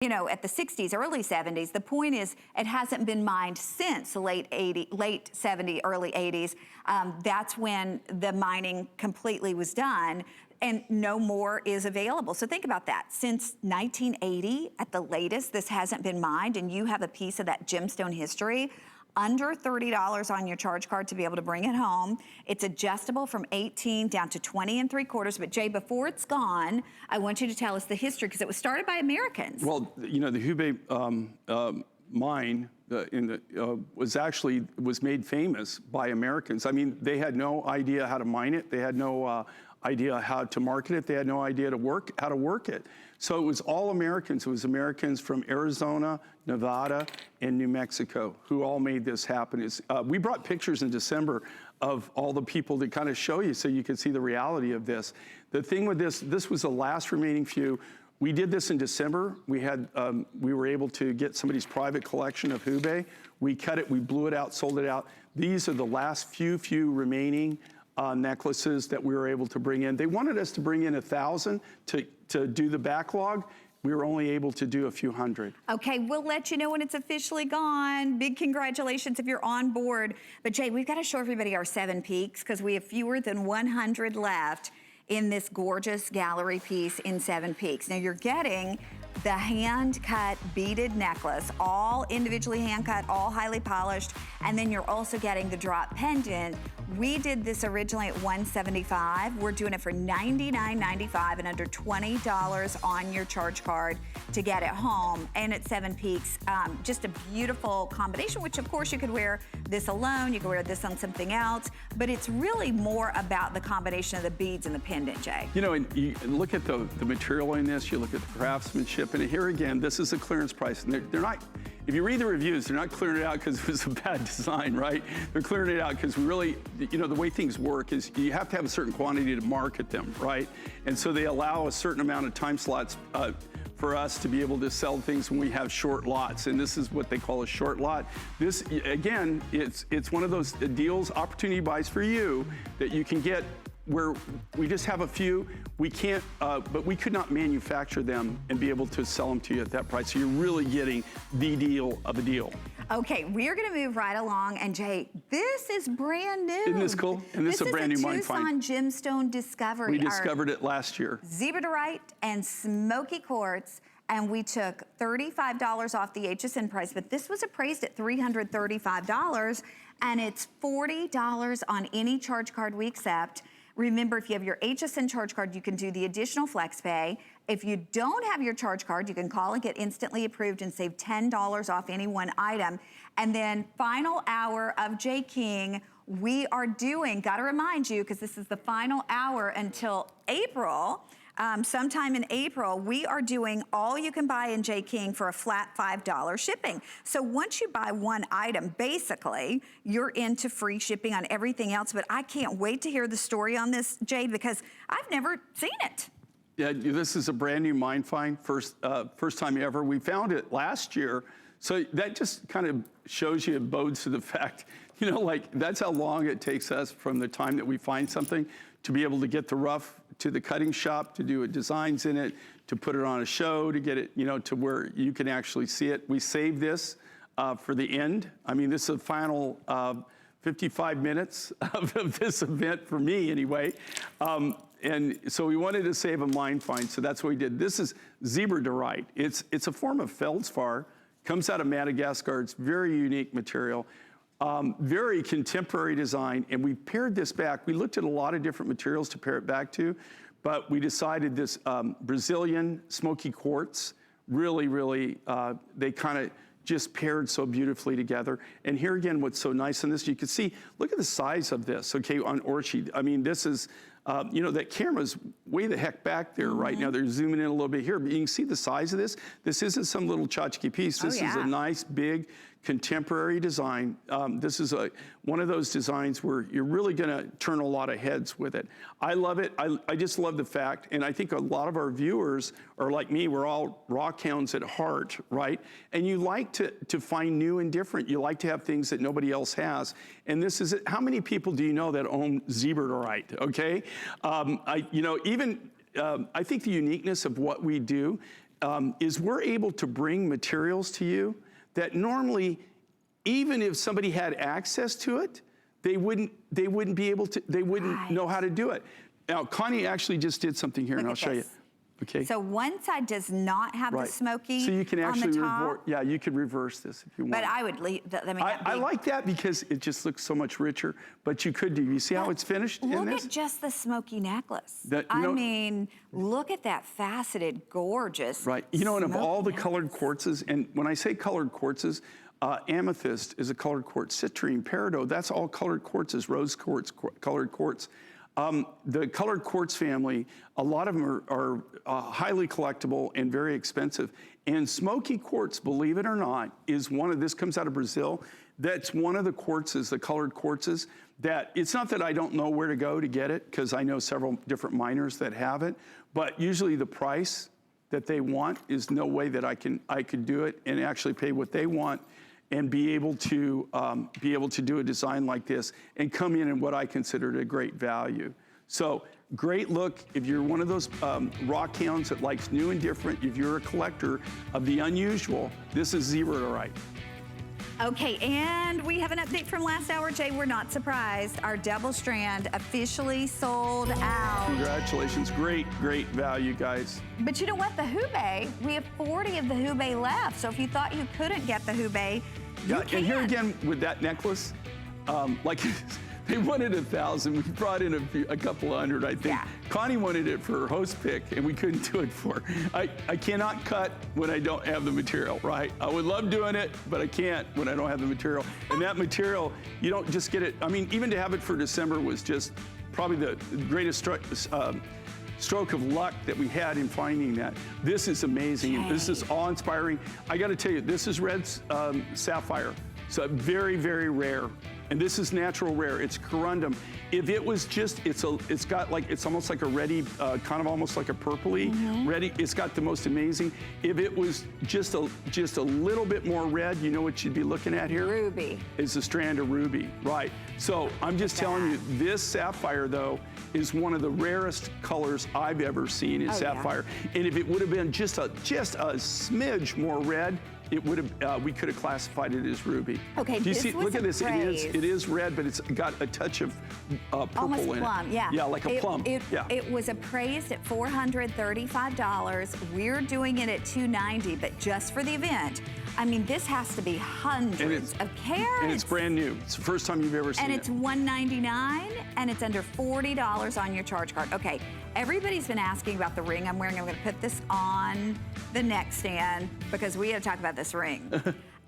you know, at the 60s, early 70s. The point is, it hasn't been mined since the late 70s, early 80s. That's when the mining completely was done, and no more is available. So think about that. Since 1980, at the latest, this hasn't been mined, and you have a piece of that gemstone history. Under $30 on your charge card to be able to bring it home. It's adjustable from 18 down to 20 3/4. But Jay, before it's gone, I want you to tell us the history, because it was started by Americans. Well, you know, the Hubei mine was made famous by Americans. I mean, they had no idea how to mine it. They had no idea how to market it. They had no idea how to work it. So it was all Americans. It was Americans from Arizona, Nevada, and New Mexico who all made this happen. We brought pictures in December of all the people to kind of show you so you could see the reality of this. The thing with this was the last remaining few. We did this in December. We were able to get somebody's private collection of Hubei. We cut it, we blew it out, sold it out. These are the last few remaining necklaces that we were able to bring in. They wanted us to bring in 1,000 to do the backlog. We were only able to do a few hundred. Okay, we'll let you know when it's officially gone. Big congratulations if you're on board. But Jay, we've got to show everybody our 7 peaks, because we have fewer than 100 left in this gorgeous gallery piece in 7 peaks. Now you're getting the hand-cut beaded necklace, all individually hand-cut, all highly polished, and then you're also getting the drop pendant. We did this originally at $175. We're doing it for $99.95 and under $20 on your charge card to get it home, and at 7 peaks. Just a beautiful combination, which of course you could wear this alone, you could wear this on something else, but it's really more about the combination of the beads and the pendant, Jay. You know, and you look at the material in this, you look at the craftsmanship, and here again, this is a clearance price, and they're not, if you read the reviews, they're not clearing it out because it was a bad design, right? They're clearing it out because we really, you know, the way things work is you have to have a certain quantity to market them, right? And so they allow a certain amount of time slots for us to be able to sell things when we have short lots, and this is what they call a short lot. This, again, it's one of those deals, opportunity buys for you that you can get where we just have a few. We can't, but we could not manufacture them and be able to sell them to you at that price. So you're really getting the deal of a deal. Okay, we're gonna move right along, and Jay, this is brand new. Isn't this cool? And this is a brand new mine find. This is a Tucson gemstone discovery. We discovered it last year. Zebradorite and smoky quartz, and we took $35 off the HSN price, but this was appraised at $335, and it's $40 on any charge card we accept. Remember, if you have your HSN charge card, you can do the additional flex pay. If you don't have your charge card, you can call and get instantly approved and save $10 off any one item. And then final hour of J. King, we are doing, gotta remind you, because this is the final hour until April, sometime in April, we are doing all you can buy in J. King for a flat $5 shipping. So once you buy one item, basically, you're into free shipping on everything else. But I can't wait to hear the story on this, Jay, because I've never seen it. Yeah, this is a brand new mine find, first time ever. We found it last year. So that just kind of shows you, it bodes to the fact, you know, like that's how long it takes us from the time that we find something to be able to get the rough to the cutting shop, to do designs in it, to put it on a show, to get it, you know, to where you can actually see it. We saved this for the end. I mean, this is the final 55 minutes of this event for me anyway. And so we wanted to save a mine find, so that's what we did. This is zebradorite. It's a form of feldspar, comes out of Madagascar. It's very unique material. Very contemporary design, and we paired this back. We looked at a lot of different materials to pair it back to, but we decided this Brazilian smoky quartz, really, they kind of just paired so beautifully together. And here again, what's so nice in this, you can see, look at the size of this, okay, on Orchid. I mean, this is, you know, that camera's way the heck back there right now. They're zooming in a little bit here, but you can see the size of this. This isn't some little tchotchke piece. This is a nice, big, contemporary design. This is one of those designs where you're really gonna turn a lot of heads with it. I love it. I just love the fact, and I think a lot of our viewers are like me, we're all rock hounds at heart, right? And you like to find new and different. You like to have things that nobody else has. And this is it. How many people do you know that own zebradorite, okay? You know, even, I think the uniqueness of what we do is we're able to bring materials to you that normally, even if somebody had access to it, they wouldn't be able to, they wouldn't know how to do it. Now, Connie actually just did something here, and I'll show you. Okay. So one side does not have the smoky so you can actually on the top. yeah, you could reverse this if you want. But I would leave, I like that because it just looks so much richer, but you could do, you see how it's finished in this? Look at just the smoky necklace. That, I mean, look at that faceted, gorgeous. Right, you know, and of all the necklace. colored quartzes, and when I say colored quartzes, amethyst is a colored quartz, citrine, peridot, that's all colored quartzes, rose quartz, colored quartz. The colored quartz family, a lot of them are highly collectible and very expensive. And smoky quartz, believe it or not, is one of, this comes out of Brazil, that's one of the quartzes, the colored quartzes, that it's not that I don't know where to go to get it, because I know several different miners that have it, but usually the price that they want is no way that I could do it and actually pay what they want and be able to do a design like this and come in what I considered a great value. So great look. If you're one of those rock hounds that likes new and different, if you're a collector of the unusual, this is zero to right. Okay, and we have an update from last hour, Jay. We're not surprised. Our double strand officially sold out. Congratulations, great value, guys. But you know what, the Hubei, we have 40 of the Hubei left. So if you thought you couldn't get the Hubei, you can. And here again with that necklace, like they wanted 1,000. We brought in a couple hundred, I think. Yeah. Connie wanted it for her host pick, and we couldn't do it for her. I cannot cut when I don't have the material, right? I would love doing it, but I can't when I don't have the material. And that material, you don't just get it. I mean, even to have it for December was just probably the greatest stroke of luck that we had in finding that. This is amazing. Yay. This is awe-inspiring. I got to tell you, this is red sapphire. So very, very rare. And this is natural rare. It's corundum. If it was just, it's got like, it's almost like a reddy, kind of almost like a purpley reddy. It's got the most amazing. If it was just a little bit more red, you know what you'd be looking at here? Ruby. It's a strand of ruby, right? So I'm just telling you, this sapphire though is one of the rarest colors I've ever seen in sapphire. Yeah. And if it would have been just a smidge more red, it would have. We could have classified it as ruby. Okay, do you see? Look at this. Praise. It is red, but it's got a touch of purple almost in plum, it. Yeah. Yeah, like a plum. It was appraised at $435. We're doing it at $290, but just for the event. I mean, this has to be hundreds of carats. And it's brand new. It's the first time you've ever seen it. And it's $199, and it's under $40 on your charge card. Okay, everybody's been asking about the ring I'm wearing. I'm gonna put this on the neck stand because we had to talk about this ring.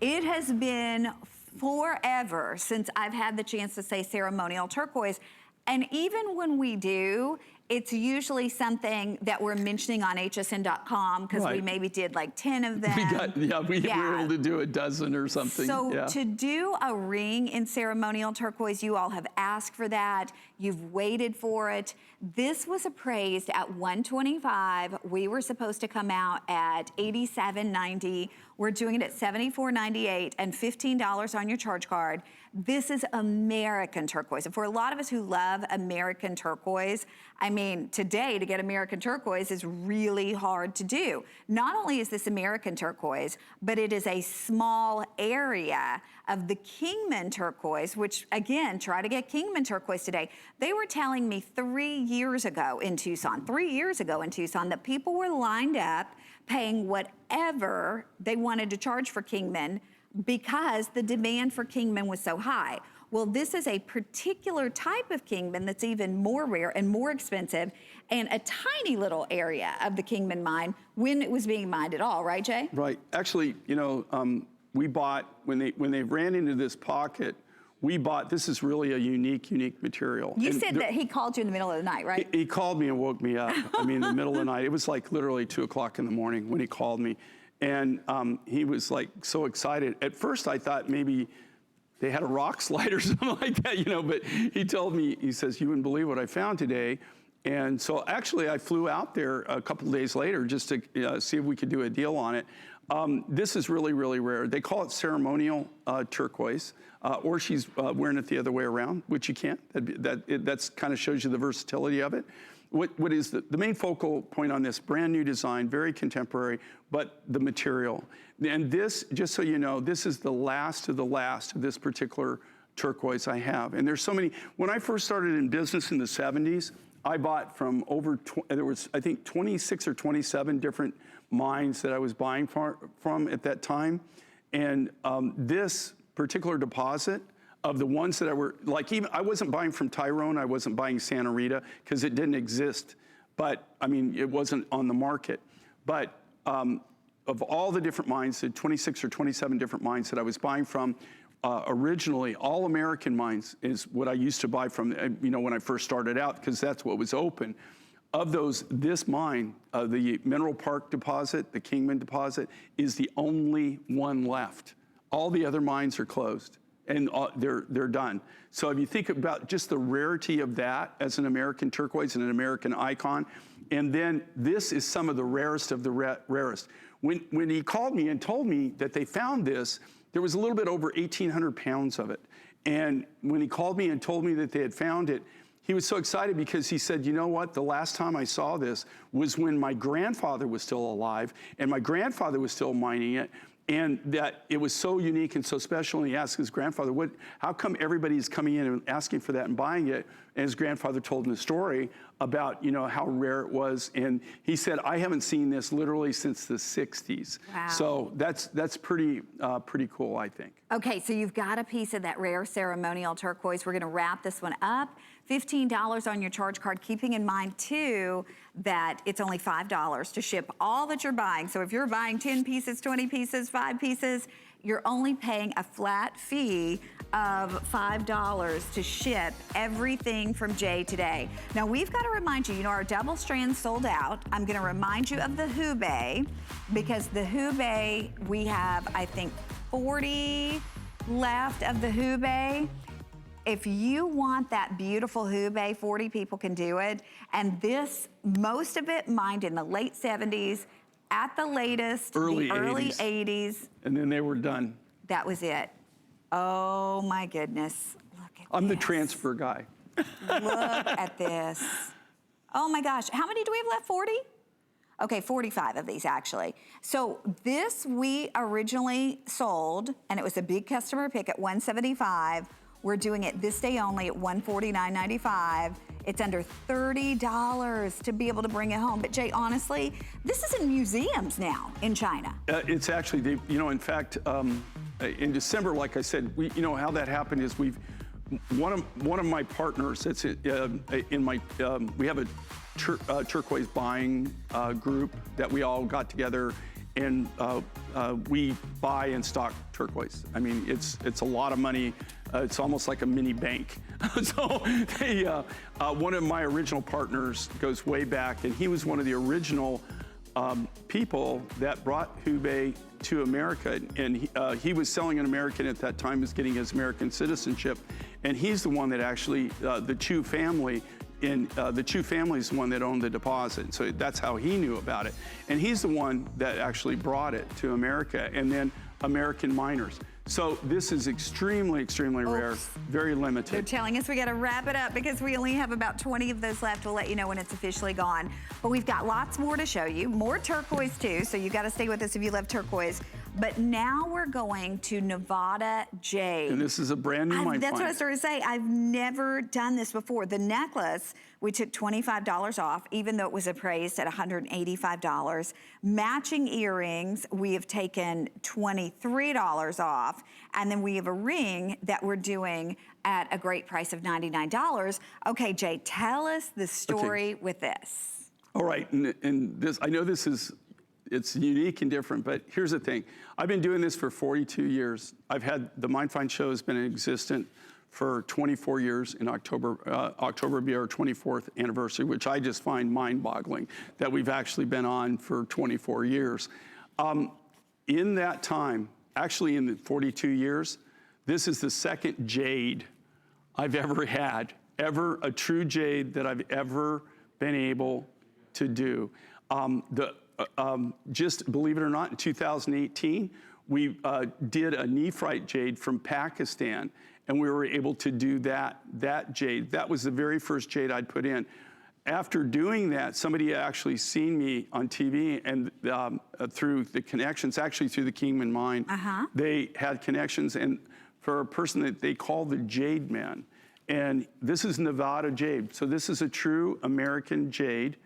It has been forever since I've had the chance to say ceremonial turquoise. And even when we do, it's usually something that we're mentioning on hsn.com because we maybe did like 10 of them. We were able to do a dozen or something. So to do a ring in ceremonial turquoise, you all have asked for that. You've waited for it. This was appraised at $125. We were supposed to come out at $87.90. We're doing it at $74.98 and $15 on your charge card. This is American turquoise. And for a lot of us who love American turquoise, I mean, today to get American turquoise is really hard to do. Not only is this American turquoise, but it is a small area of the Kingman turquoise, which again, try to get Kingman turquoise today. They were telling me 3 years ago in Tucson, that people were lined up paying whatever they wanted to charge for Kingman because the demand for Kingman was so high. Well, this is a particular type of Kingman that's even more rare and more expensive, and a tiny little area of the Kingman mine when it was being mined at all, right, Jay? Right. Actually, you know, we bought, when they ran into this pocket, we bought, this is really a unique material. You said that he called you in the middle of the night, right? He called me and woke me up. I mean, in the middle of the night. It was like literally 2 o'clock in the morning when he called me. And he was like so excited. At first I thought maybe they had a rock slide or something like that, you know, but he told me, he says, you wouldn't believe what I found today. And so actually I flew out there a couple of days later just to see if we could do a deal on it. This is really, really rare. They call it ceremonial turquoise, or she's wearing it the other way around, which you can't. That's kind of shows you the versatility of it. what is the main focal point on this? Brand new design, very contemporary, but the material. And this, just so you know, this is the last of this particular turquoise I have. And there's so many. When I first started in business in the 70s, I bought from there was, I think, 26 or 27 different mines that I was buying from at that time. And this particular deposit, of the ones that I were, like, even, I wasn't buying from Tyrone, I wasn't buying Santa Rita, because it didn't exist. But, I mean, it wasn't on the market. But of all the different mines, the 26 or 27 different mines that I was buying from, originally, all American mines is what I used to buy from, you know, when I first started out, because that's what was open. Of those, this mine, the Mineral Park deposit, the Kingman deposit, is the only one left. All the other mines are closed, and they're done. So if you think about just the rarity of that as an American turquoise and an American icon, and then this is some of the rarest of the rarest. When he called me and told me that they found this, there was a little bit over 1,800 pounds of it. And when he called me and told me that they had found it, he was so excited because he said, you know what, the last time I saw this was when my grandfather was still alive, and my grandfather was still mining it, and that it was so unique and so special. And he asked his grandfather, how come everybody's coming in and asking for that and buying it? And his grandfather told him the story about, you know, how rare it was. And he said, I haven't seen this literally since the 60s. Wow. So that's pretty cool, I think. Okay, so you've got a piece of that rare ceremonial turquoise. We're gonna wrap this one up. $15 on your charge card, keeping in mind too that it's only $5 to ship all that you're buying. So if you're buying 10 pieces, 20 pieces, 5 pieces, you're only paying a flat fee of $5 to ship everything from Jay today. Now we've got to remind you, you know, our double strand sold out. I'm gonna remind you of the Hubei, because the Hubei, we have, I think, 40 left of the Hubei. If you want that beautiful Hubei, 40 people can do it. And this, most of it mined in the late 70s, at the latest, early the early 80s. And then they were done. That was it. Oh my goodness, look at I'm this. the transfer guy. Look at this. Oh my gosh, how many do we have left, 40? Okay, 45 of these actually. So this we originally sold, and it was a big customer pick at $175. We're doing it this day only at $149.95. It's under $30 to be able to bring it home. But Jay, honestly, this is in museums now in China. It's actually, you know, in fact, in December, like I said, you know, how that happened is one of my partners, that's in my, we have a turquoise buying group that we all got together, and we buy and stock turquoise. I mean, it's a lot of money. It's almost like a mini bank. So one of my original partners goes way back, and he was one of the original people that brought Hubei to America. And he was selling an American at that time, was getting his American citizenship. And he's the one that actually, the Chu family, the Chu family is the one that owned the deposit. So that's how he knew about it. And he's the one that actually brought it to America, and then American miners. So this is extremely, extremely rare, very limited. They're telling us we gotta wrap it up because we only have about 20 of those left. We'll let you know when it's officially gone. But we've got lots more to show you, more turquoise too, so you gotta stay with us if you love turquoise. But now we're going to Nevada jade. And this is a brand new mine That's find. what I started to say. I've never done this before. The necklace, we took $25 off, even though it was appraised at $185. Matching earrings, we have taken $23 off. And then we have a ring that we're doing at a great price of $99. Okay, Jay, tell us the story with this. All right, and this, I know this is, it's unique and different, but here's the thing. I've been doing this for 42 years. I've had, the Mine Find Show has been existent for 24 years. In October will be our 24th anniversary, which I just find mind-boggling that we've actually been on for 24 years. In that time, actually in the 42 years, this is the second jade I've ever had, a true jade that I've ever been able to do. Just believe it or not, in 2018, we did a nephrite jade from Pakistan, and we were able to do that jade. That was the very first jade I'd put in. after doing that, somebody actually seen me on TV and through the connections, actually through the Kingman Mine, they had connections, and for a person that they call the Jade Man. And this is Nevada jade. So this is a true American jade.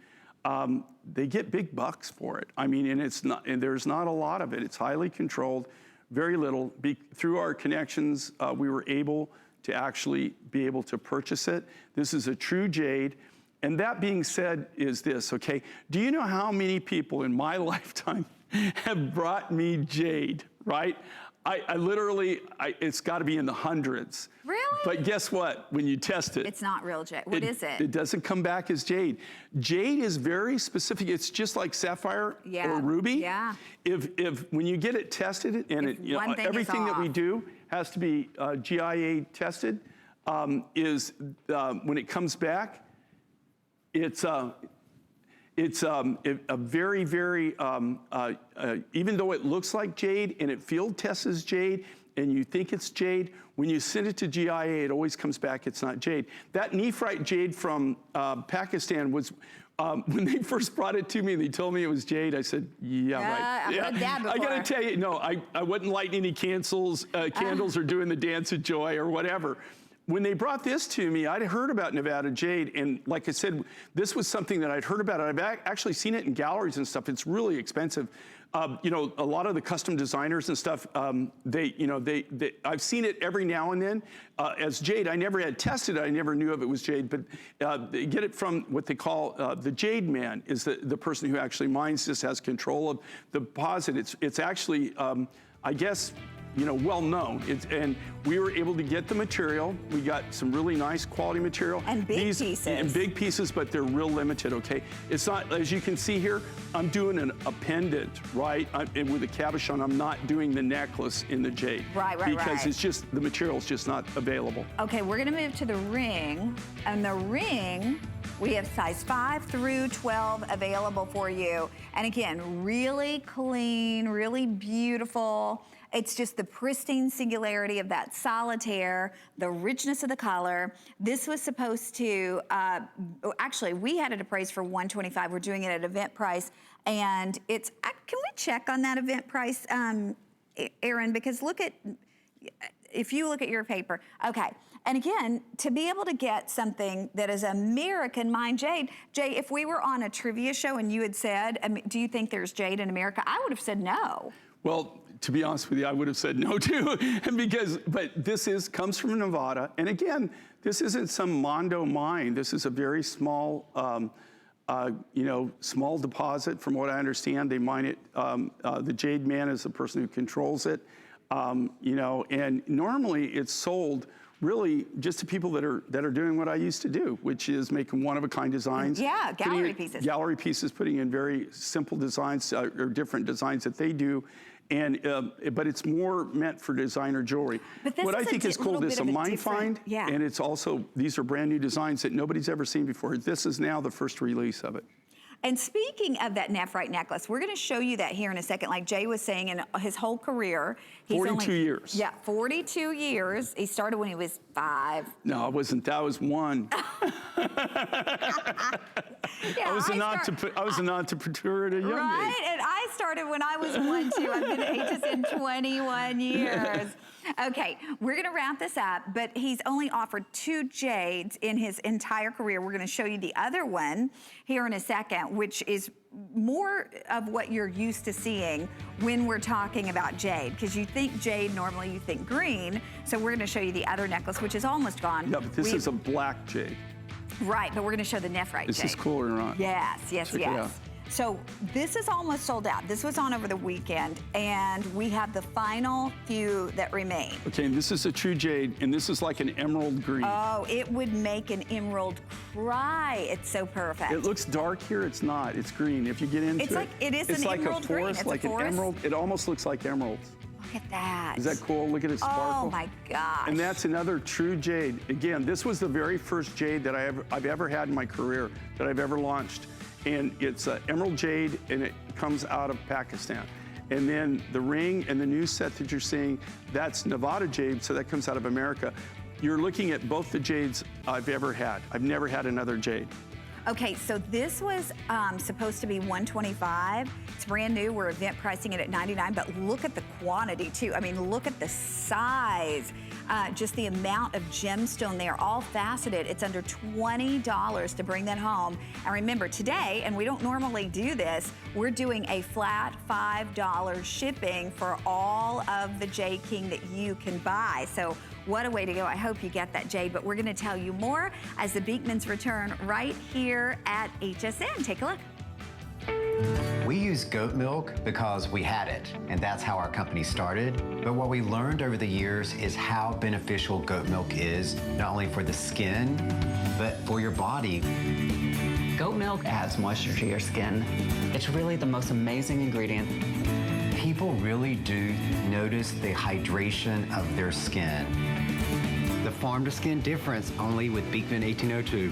They get big bucks for it. I mean, and there's not a lot of it. It's highly controlled, very little. Through our connections, we were able to actually be able to purchase it. This is a true jade. And that being said is this, okay? Do you know how many people in my lifetime have brought me jade, right? I literally, it's got to be in the hundreds. Really? But guess what? When you test it, it's not real jade. What is it? It doesn't come back as jade. Jade is very specific. It's just like sapphire or ruby. Yeah. If when you get it tested, and everything that we do has to be GIA tested, when it comes back, it's a very, very, even though it looks like jade and it field tests as jade and you think it's jade, when you send it to GIA, it always comes back, it's not jade. That nephrite jade from Pakistan was, when they first brought it to me and they told me it was jade, I said, yeah, right. I've heard that before. I gotta tell you, no, I wasn't lighting any candles or doing the dance of joy or whatever. When they brought this to me, I'd heard about Nevada jade, and like I said, this was something that I'd heard about. I've actually seen it in galleries and stuff. It's really expensive. A lot of the custom designers and stuff, I've seen it every now and then as jade. I never had tested it. I never knew if it was jade, but they get it from what they call the Jade Man, is the person who actually mines this, has control of the deposit. It's actually, I guess, well known. And we were able to get the material. We got some really nice quality material. And big pieces. And big pieces, but they're real limited, okay? It's not, as you can see here, I'm doing a pendant, right? And with a cabochon, I'm not doing the necklace in the jade. Right. Because it's just, the material's just not available. Okay, we're gonna move to the ring. And the ring, we have size 5 through 12 available for you. And again, really clean, really beautiful. It's just the pristine singularity of that solitaire, the richness of the color. This was supposed to, actually, we had it appraised for $125. We're doing it at event price. And it's, can we check on that event price, Erin? Because if you look at your paper, okay. And again, to be able to get something that is American mined jade, Jay, if we were on a trivia show and you had said, do you think there's jade in America? I would have said no. Well, to be honest with you, I would have said no too, but this comes from Nevada. And again, this isn't some Mondo mine. This is a very small, small deposit from what I understand. They mine it, the Jade Man is the person who controls it, and normally it's sold really just to people that are doing what I used to do, which is making one-of-a-kind designs. Yeah, gallery pieces. Gallery pieces, putting in very simple designs or different designs that they do. But it's more meant for designer jewelry. What I think is cool is a mine find, and it's also, these are brand new designs that nobody's ever seen before. This is now the first release of it. And speaking of that nephrite necklace, we're gonna show you that here in a second. Like Jay was saying, in his whole career, he's 42 years. Yeah, 42 years. He started when he was 5. No, it wasn't. That was 1. I was an entrepreneur at a young age. Right, and I started when I was 1 too. I've been at HSN 21 years. Okay, we're gonna wrap this up, but he's only offered 2 jades in his entire career. We're gonna show you the other one here in a second, which is more of what you're used to seeing when we're talking about jade, because you think jade, normally you think green, so we're gonna show you the other necklace, which is almost gone. Yeah, but this is a black jade. Right, but we're gonna show the nephrite jade. This is cooler or not? Yes. Check it out. So this is almost sold out. This was on over the weekend, and we have the final few that remain. Okay, and this is a true jade, and this is like an emerald green. Oh, it would make an emerald cry. It's so perfect. It looks dark here. It's not. It's green. If you get into it, it is an emerald green. It's like an emerald. It almost looks like emeralds. Look at that. Is that cool? Look at it sparkle. Oh my gosh. And that's another true jade. Again, this was the very first jade that I've ever had in my career, that I've ever launched. And it's emerald jade, and it comes out of Pakistan. And then the ring and the new set that you're seeing, that's Nevada jade, so that comes out of America. You're looking at both the jades I've ever had. I've never had another jade. Okay, so this was supposed to be $125. It's brand new. We're event pricing it at $99, but look at the quantity too. I mean, look at the size. Just the amount of gemstone there, all faceted. It's under $20 to bring that home. And remember, today, and we don't normally do this, we're doing a flat $5 shipping for all of the J. King that you can buy. So what a way to go. I hope you get that, Jay. But we're going to tell you more as the Beekmans return right here at HSN. Take a look. We use goat milk because we had it, and that's how our company started. But what we learned over the years is how beneficial goat milk is, not only for the skin, but for your body. Goat milk adds moisture to your skin. It's really the most amazing ingredient. People really do notice the hydration of their skin. The farm to skin difference only with Beekman 1802.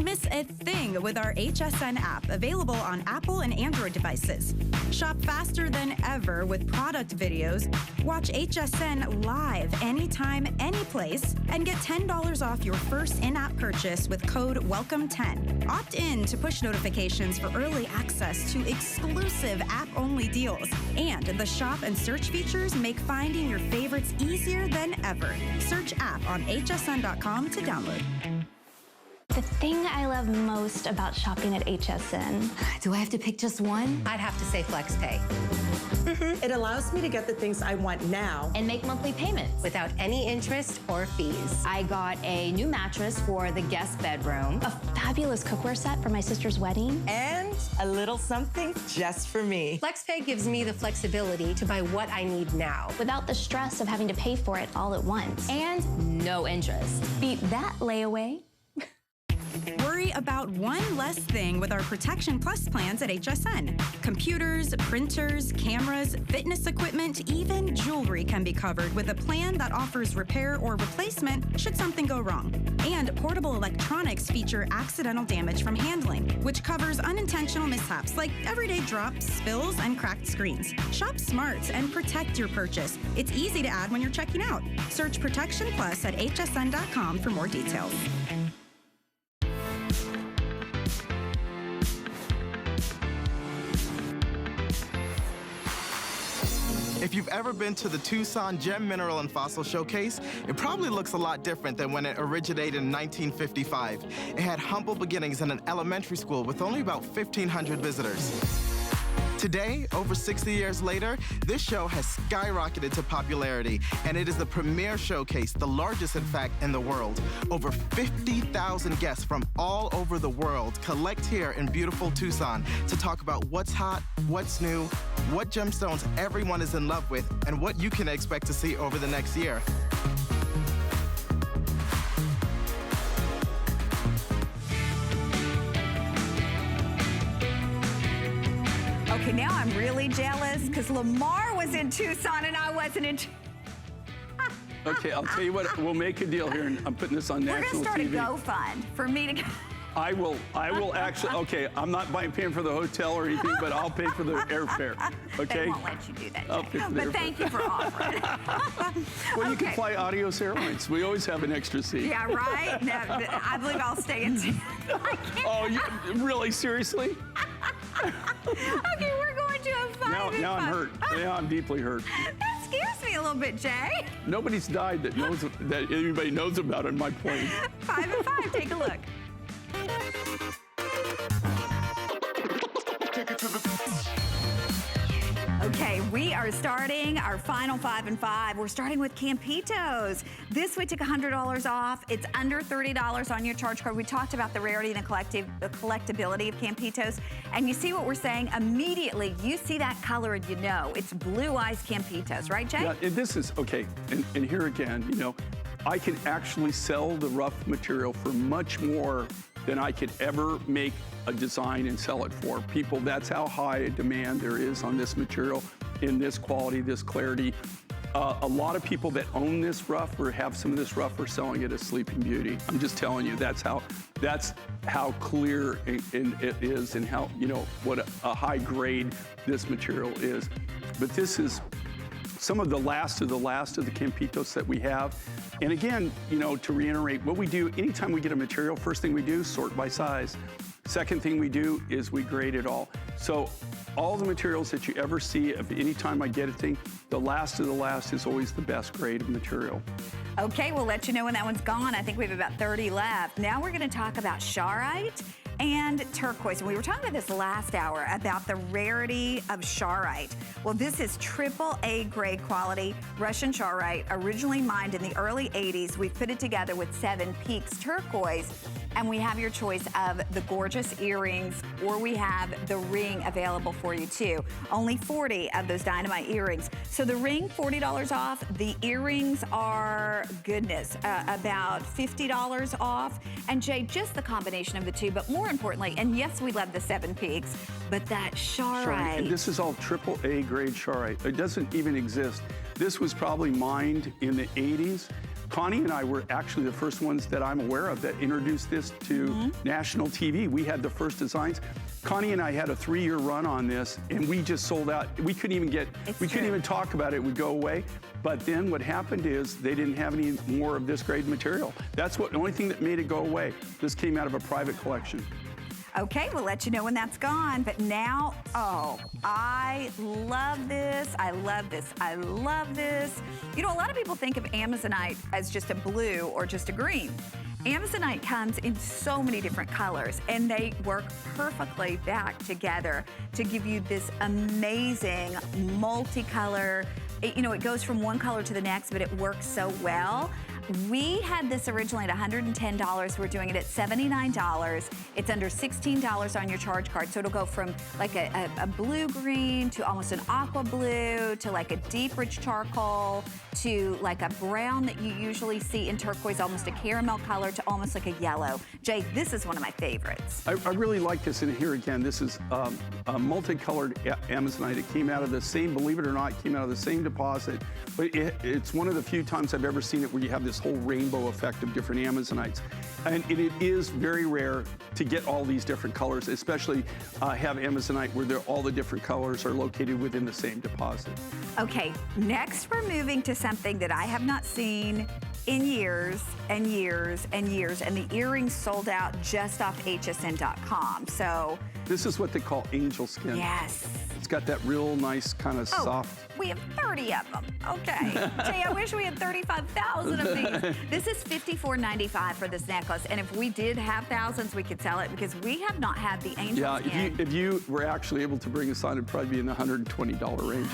Miss a thing with our HSN app, available on Apple and Android devices. Shop faster than ever with product videos. Watch HSN live anytime, anyplace, and get $10 off your first in-app purchase with code WELCOME10. Opt in to push notifications for early access to exclusive app-only deals. And the shop and search features make finding your favorites easier than ever. Search app on hsn.com to download. The thing I love most about shopping at HSN. Do I have to pick just one? I'd have to say FlexPay. It allows me to get the things I want now And make monthly payments. Without any interest or fees. I got a new mattress for the guest bedroom. A fabulous cookware set for my sister's wedding. and a little something just for me. FlexPay gives me the flexibility to buy what I need now. Without the stress of having to pay for it all at once. And no interest. Beat that layaway. Worry about one less thing with our Protection Plus plans at HSN. Computers, printers, cameras, fitness equipment, even jewelry can be covered with a plan that offers repair or replacement should something go wrong. And portable electronics feature accidental damage from handling, which covers unintentional mishaps like everyday drops, spills, and cracked screens. Shop smart and protect your purchase. It's easy to add when you're checking out. Search Protection Plus at hsn.com for more details. If you've ever been to the Tucson Gem, Mineral, and Fossil Showcase, it probably looks a lot different than when it originated in 1955. It had humble beginnings in an elementary school with only about 1,500 visitors. Today, over 60 years later, this show has skyrocketed to popularity, and it is the premier showcase, the largest, in fact, in the world. Over 50,000 guests from all over the world collect here in beautiful Tucson to talk about what's hot, what's new, what gemstones everyone is in love with, and what you can expect to see over the next year. Okay, now I'm really jealous because Lamar was in Tucson and I wasn't in Tucson. Okay, I'll tell you what, we'll make a deal here, and I'm putting this on We're national gonna start TV. a GoFund for me to go. I will actually, okay, I'm not paying for the hotel or anything, but I'll pay for the airfare, okay? They won't let you do that, I'll Jay. pay for the But airfare. thank you for offering. Well, you can Okay. fly Adios Airlines. We always have an extra seat. Yeah, right? No, I believe I'll stay in. I can't. Oh, you, really, seriously? Okay, we're going to a 5 and Now I'm 5. hurt. Now I'm deeply hurt. That scares me a little bit, Jay. Nobody's died that anybody knows about on my plane. 5 and 5, take a look. Okay, we are starting our final 5 and 5. We're starting with Campitos. This we took $100 off. It's under $30 on your charge card. We talked about the rarity and the collectability of Campitos. And you see what we're saying? Immediately, you see that color and you know it's Blue Eyes Campitos, right, Jay? Yeah, and this is, okay, and here again, you know, I can actually sell the rough material for much more than I could ever make a design and sell it for. People, that's how high a demand there is on this material in this quality, this clarity. A lot of people that own this rough or have some of this rough are selling it as Sleeping Beauty. I'm just telling you, that's how clear it is and how, you know, what a high grade this material is. But this is some of the last of the Campitos that we have. And again, you know, to reiterate, what we do anytime we get a material, first thing we do, sort by size. Second thing we do is we grade it all. So all the materials that you ever see, if any time I get a thing, the last of the last is always the best grade of material. Okay, we'll let you know when that one's gone. I think we have about 30 left. Now we're gonna talk about Charoite and turquoise. And we were talking about this last hour about the rarity of Charoite. Well, this is AAA grade quality Russian Charoite, originally mined in the early 80s. We've put it together with 7 Peaks turquoise, and we have your choice of the gorgeous earrings, or we have the ring available for you too. Only 40 of those dynamite earrings. So the ring, $40 off. The earrings are, goodness, about $50 off. And Jay, just the combination of the two, but more importantly, and yes, we love the 7 Peaks, but that Charoite. And this is all AAA grade Charoite. It doesn't even exist. This was probably mined in the 80s. Connie and I were actually the first ones that I'm aware of that introduced this to national TV. We had the first designs. Connie and I had a 3-year run on this, and we just sold out. We couldn't even couldn't even talk about it. It would go away. But then what happened is they didn't have any more of this grade material. That's the only thing that made it go away. This came out of a private collection. Okay, we'll let you know when that's gone. But now, oh, I love this. I love this. I love this. You know, a lot of people think of Amazonite as just a blue or just a green. Amazonite comes in so many different colors, and they work perfectly back together to give you this amazing multicolor. You know, it goes from one color to the next, but it works so well. We had this originally at $110. We're doing it at $79. It's under $16 on your charge card. So it'll go from like a blue-green to almost an aqua blue to like a deep rich charcoal to like a brown that you usually see in turquoise, almost a caramel color, to almost like a yellow. Jay, this is one of my favorites. I really like this. And here again, this is a multicolored Amazonite. It came out of the same, believe it or not, it came out of the same deposit. But it's one of the few times I've ever seen it where you have this whole rainbow effect of different Amazonites. And it is very rare to get all these different colors, especially have Amazonite where all the different colors are located within the same deposit. Okay, next we're moving to something that I have not seen in years and years and years, and the earrings sold out just off hsn.com. So this is what they call angel skin. Yes. It's got that real nice kind of soft. We have 30 of them. Okay. Jay, I wish we had 35,000 of these. This is $54.95 for this necklace, and if we did have thousands, we could sell it because we have not had the angel skin. If you were actually able to bring us on, it'd probably be in the $120 range.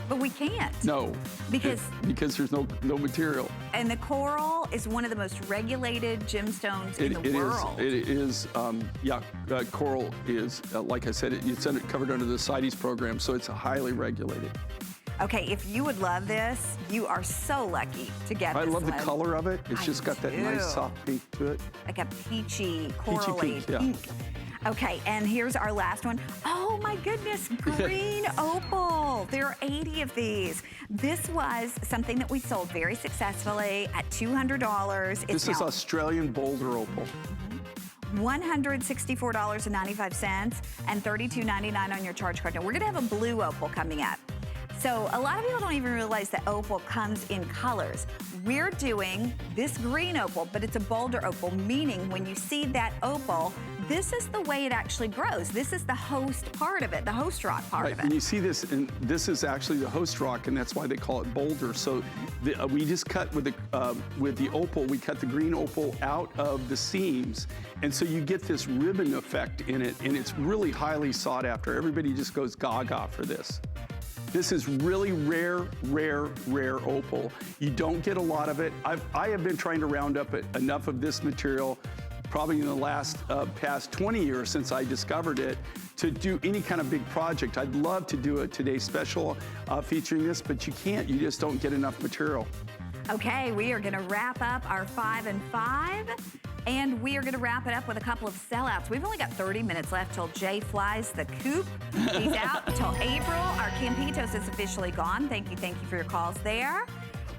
But we can't. No. Because there's no material. And the coral is one of the most regulated gemstones in the world. It is, coral is, like I said, it's covered under the CITES program, so it's highly regulated. Okay, if you would love this, you are so lucky to get this. I love the color of it. It's just got that nice soft pink to it. Like a peachy, corally pink. Yeah. Okay, and here's our last one. Oh my goodness, green opal. There are 80 of these. This was something that we sold very successfully at $200. This is Australian boulder opal. $164.95 and $32.99 on your charge card. Now we're gonna have a blue opal coming up. So a lot of people don't even realize that opal comes in colors. We're doing this green opal, but it's a boulder opal, meaning when you see that opal, this is the way it actually grows. This is the host part of it, the host rock part of it. And you see this, and this is actually the host rock, and that's why they call it boulder. So we just cut with the opal, we cut the green opal out of the seams, and so you get this ribbon effect in it, and it's really highly sought after. Everybody just goes gaga for this. This is really rare opal. You don't get a lot of it. I have been trying to round up enough of this material probably in the past 20 years since I discovered it to do any kind of big project. I'd love to do a Today Special featuring this, but you can't. You just don't get enough material. Okay, we are gonna wrap up our 5 and 5. And we are going to wrap it up with a couple of sellouts. We've only got 30 minutes left till Jay flies the coop. He's out until April. Our Campitos is officially gone. Thank you for your calls there.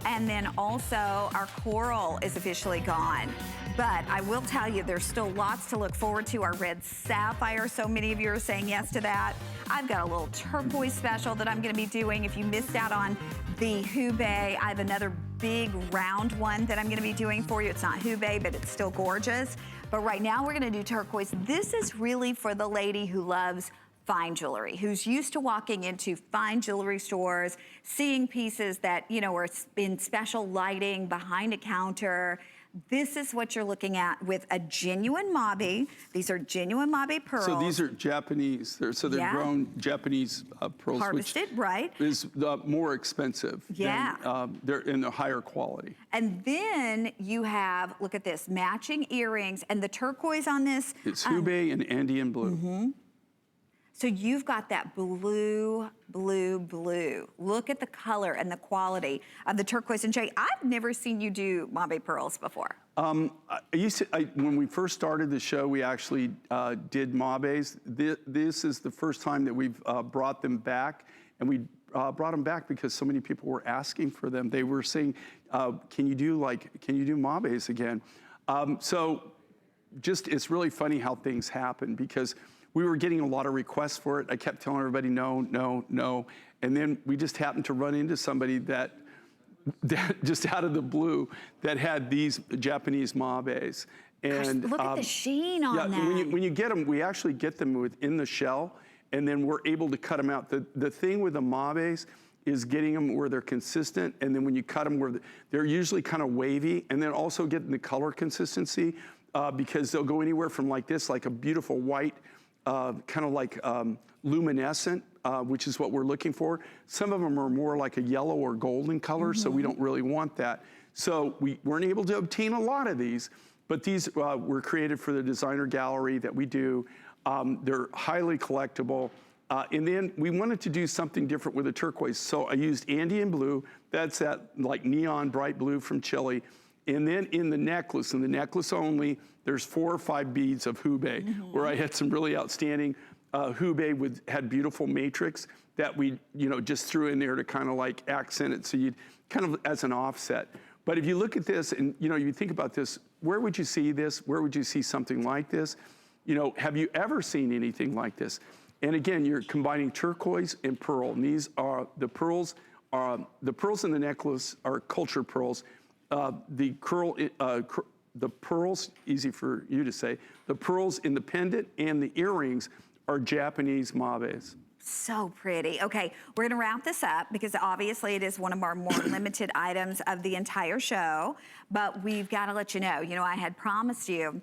And then also our coral is officially gone. But I will tell you, there's still lots to look forward to. Our red sapphire, so many of you are saying yes to that. I've got a little turquoise special that I'm gonna be doing. If you missed out on the Hubei, I have another big round one that I'm gonna be doing for you. It's not Hubei, but it's still gorgeous. But right now we're gonna do turquoise. This is really for the lady who loves fine jewelry, who's used to walking into fine jewelry stores, seeing pieces that, you know, are in special lighting behind a counter. This is what you're looking at with a genuine mabe. These are genuine mabe pearls. So these are Japanese. They're grown Japanese pearls, harvested, which right? is more expensive. Yeah. They're in the higher quality. And then you have, look at this, matching earrings, and the turquoise on this. It's Hubei and Andean blue. So you've got that blue, blue, blue. Look at the color and the quality of the turquoise. And Jay, I've never seen you do mabe pearls before. When we first started the show, we actually did mabes. This is the first time that we've brought them back, and we brought them back because so many people were asking for them. They were saying, can you do mabes again? So just, it's really funny how things happen, because we were getting a lot of requests for it. I kept telling everybody no, no, no. And then we just happened to run into somebody that just out of the blue that had these Japanese mabes. And gosh, look at the sheen on that. When you get them, we actually get them within the shell, and then we're able to cut them out. The thing with the mabes is getting them where they're consistent, and then when you cut them where they're usually kind of wavy, and then also getting the color consistency, because they'll go anywhere from like this, like a beautiful white, kind of like luminescent, which is what we're looking for. Some of them are more like a yellow or golden color, so we don't really want that. So we weren't able to obtain a lot of these, but these were created for the designer gallery that we do. They're highly collectible. And then we wanted to do something different with the turquoise. So I used Andean blue. That's that like neon bright blue from Chile. And then in the necklace only, there's 4 or 5 beads of Hubei, where I had some really outstanding Hubei had beautiful matrix that we, just threw in there to kind of like accent it, so you'd kind of as an offset. But if you look at this and you think about this, where would you see this? Where would you see something like this? Have you ever seen anything like this? And again, you're combining turquoise and pearl. And these are the pearls. The pearls in the necklace are cultured pearls. The pearls, easy for you to say, the pearls in the pendant and the earrings are Japanese mabes. So pretty. Okay, we're gonna wrap this up because obviously it is one of our more limited items of the entire show, but we've gotta let you know, I had promised you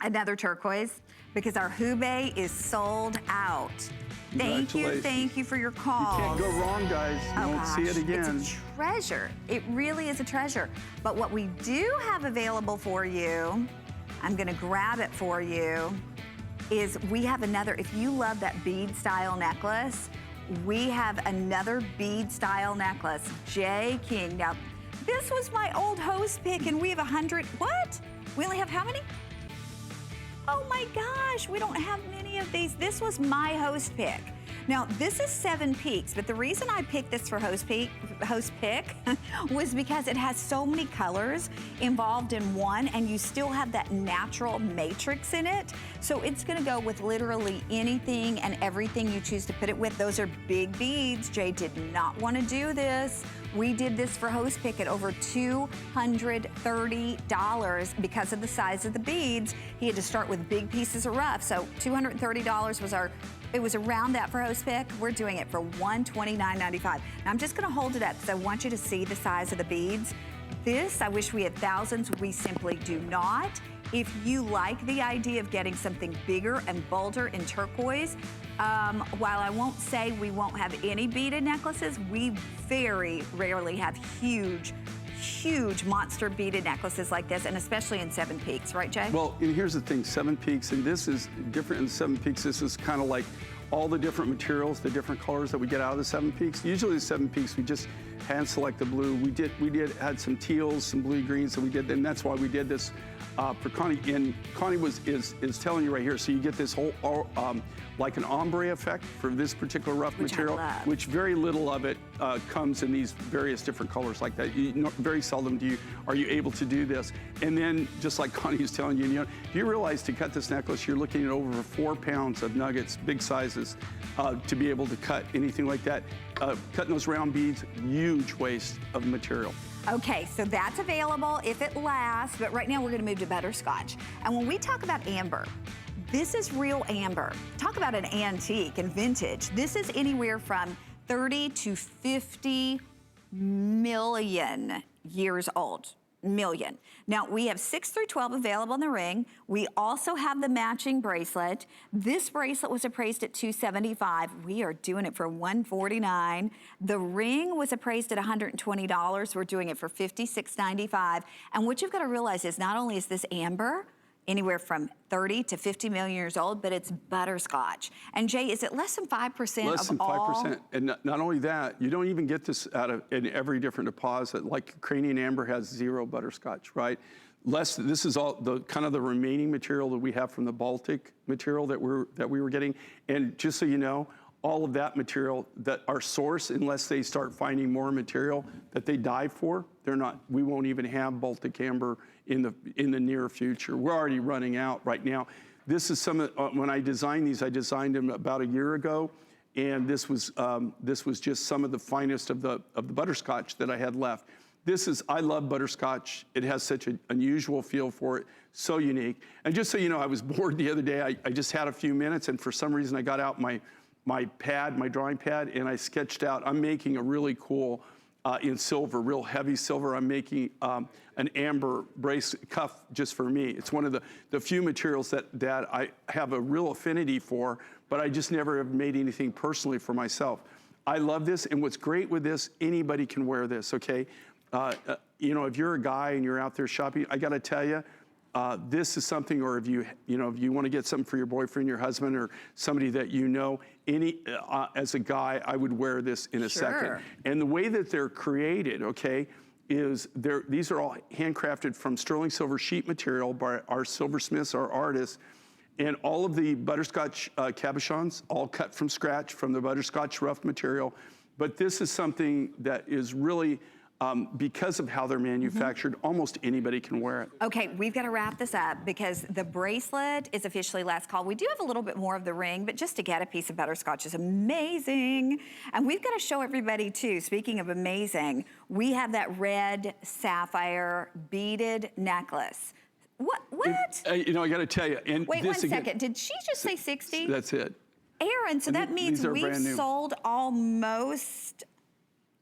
another turquoise because our Hubei is sold out. Thank you for your call. You can't go wrong, guys. You won't see it again. It's a treasure. It really is a treasure. But what we do have available for you, I'm gonna grab it for you, is we have another, if you love that bead style necklace, we have another bead style necklace, J. King. Now, this was my old host pick and we have 100, what? We only have how many? Oh my gosh, we don't have many of these. This was my host pick. Now, this is 7 peaks, but the reason I picked this for host pick was because it has so many colors involved in one, and you still have that natural matrix in it. So it's gonna go with literally anything and everything you choose to put it with. Those are big beads. Jay did not wanna do this. We did this for host pick at over $230 because of the size of the beads. He had to start with big pieces of rough. So $230 was it was around that for host pick. We're doing it for $129.95. Now I'm just gonna hold it up because I want you to see the size of the beads. This, I wish we had thousands. We simply do not. If you like the idea of getting something bigger and bolder in turquoise, while I won't say we won't have any beaded necklaces, we very rarely have huge monster beaded necklaces like this, and especially in 7 peaks, right, Jay? Well, and here's the thing, 7 peaks, and this is different in 7 peaks. This is kind of like all the different materials, the different colors that we get out of the 7 peaks. Usually the 7 peaks, we just hand select the blue. We had some teals, some blue greens, and and that's why we did this for Connie. And Connie is telling you right here, so you get this whole like an ombre effect for this particular rough material, which very little of it comes in these various different colors like that. Very seldom are you able to do this. And then, just like Connie is telling you, do you realize to cut this necklace, you're looking at over 4 pounds of nuggets, big sizes, to be able to cut anything like that. Cutting those round beads, huge waste of material. Okay, so that's available if it lasts, but right now we're gonna move to butterscotch. And when we talk about amber, this is real amber. Talk about an antique and vintage. This is anywhere from 30 to 50 million years old. Million. Now, we have 6 through 12 available in the ring. We also have the matching bracelet. This bracelet was appraised at $275. We are doing it for $149. The ring was appraised at $120. We're doing it for $56.95. And what you've got to realize is not only is this amber, anywhere from 30 to 50 million years old, but it's butterscotch. And Jay, is it less than 5% Less than 5%. And not only that, you don't even get this in every different deposit. Like Ukrainian amber has 0 butterscotch, right? This is all the kind of the remaining material that we have from the Baltic material that we were getting. And just so you know, all of that material that our source, unless they start finding more material that they dive for, we won't even have Baltic amber in the near future. We're already running out right now. This is when I designed these, I designed them about a year ago, and this was just some of the finest of the butterscotch that I had left. I love butterscotch. It has such an unusual feel for it, so unique. And just so you know, I was bored the other day. I just had a few minutes, and for some reason I got out my drawing pad, and I sketched out. I'm making a really cool, in silver, real heavy silver. I'm making an amber brace cuff just for me. It's one of the few materials that I have a real affinity for, but I just never have made anything personally for myself. I love this, and what's great with this, anybody can wear this, okay? If you're a guy and you're out there shopping, I gotta tell you, this is something, or if you want to get something for your boyfriend, your husband, or somebody that as a guy, I would wear this in a second. And the way that they're created, okay, is these are all handcrafted from sterling silver sheet material by our silversmiths, our artists, and all of the butterscotch cabochons, all cut from scratch from the butterscotch rough material. But this is something that is really, because of how they're manufactured, almost anybody can wear it. Okay, we've got to wrap this up because the bracelet is officially last call. We do have a little bit more of the ring, but just to get a piece of butterscotch is amazing. And we've got to show everybody too, speaking of amazing, we have that red sapphire beaded necklace. What? I got to tell you. And wait one second, did she just say 60? That's it. Aaron, so that means we've sold almost,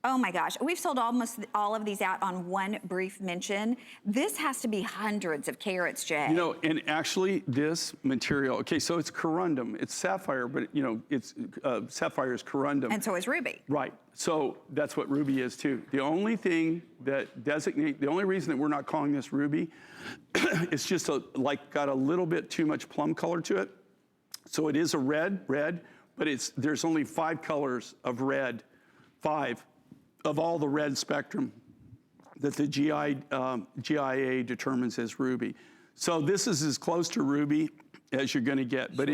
oh my gosh, we've sold almost all of these out on one brief mention. This has to be hundreds of carats, Jay. And actually this material, okay, so it's corundum, it's sapphire, but it's sapphire is corundum. And so is ruby. Right, so that's what ruby is too. The only thing the only reason that we're not calling this ruby, it's just got a little bit too much plum color to it. So it is a red, but there's only 5 colors of red, 5. Of all the red spectrum that the GIA determines as ruby. So this is as close to ruby as you're gonna get, but